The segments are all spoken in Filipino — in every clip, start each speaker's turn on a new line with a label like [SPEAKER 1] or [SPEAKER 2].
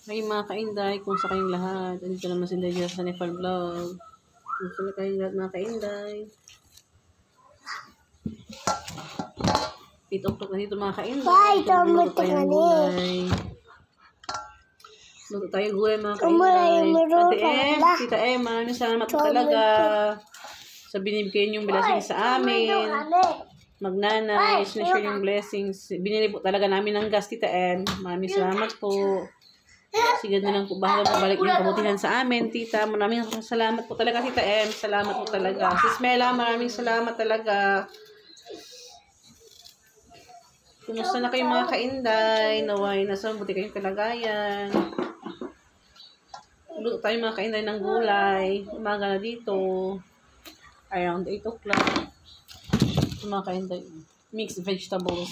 [SPEAKER 1] Ay mga kainday, kung sa kayong lahat. Andito naman si Lydia sa Nepal Vlog. Kung sa kayong lahat mga kainday. 8 o'clock na dito mga kainday. Luto tayong gulay. Luto tayong gulay mga kainday. Ate Em, Tita Em, maraming salamat po talaga sa binibigay niyong blessings sa amin. Magnanay, sinashare yung blessings. Binili po talaga namin ng gas, Tita Em. Maraming salamat po. Sige na lang po ba balik yung kabutihan sa amin, Tita. Maraming salamat po talaga, Tita Em. Salamat po talaga. Sis Mela, maraming salamat talaga. Kumusta na kayong mga kainday? Naway, nasa mabuti kayong kalagayan. Luto tayo mga kainday ng gulay. Umaga na dito. Around 8 o'clock. Mga kainday. Mixed vegetables.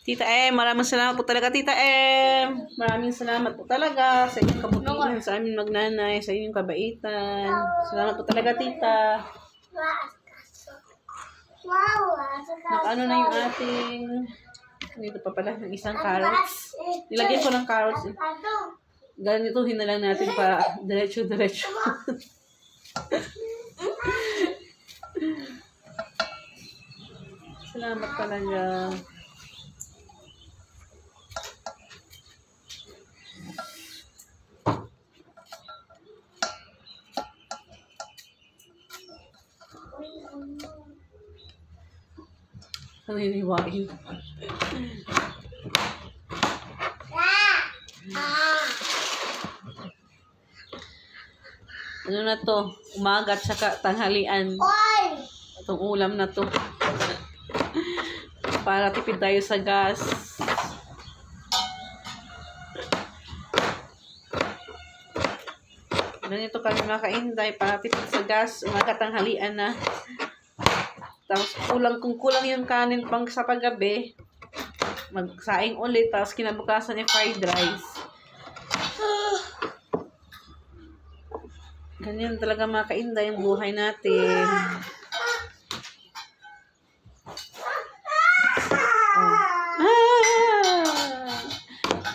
[SPEAKER 1] Tita Em, maraming salamat po talaga, Tita Em. Maraming salamat po talaga sa inyong kabutihan, sa aming magnanay, sa inyong kabaitan. Salamat po talaga, Tita. Nakaano na yung ating... Dito pa pala ng isang carrots. Nilagyan ko ng carrots. Ganituhin na lang natin pa diretso-diretso. Salamat talaga. Ano yung iwain? Ano na to? Umaga at saka tanghalian. Itong ulam na to. Para tipid tayo sa gas. Ganito kami mga kainday. Para tipid sa gas. Umaga tanghalian na. Tapos kung kulang yung kanin pang sa paggabi, magsaing ulit, tapos kinabukasan yung fried rice. Ganyan talaga mga kainday yung buhay natin.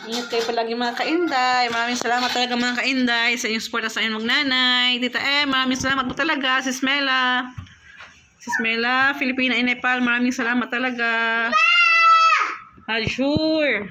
[SPEAKER 1] Ingat kayo palagi mga kainday. Maraming salamat talaga mga kainday sa inyong support sa inyong magnanay. Tita Em, maraming salamat po talaga. Sis Mela. Sis Mela, Filipina in Nepal, maraming salamat talaga. Sure.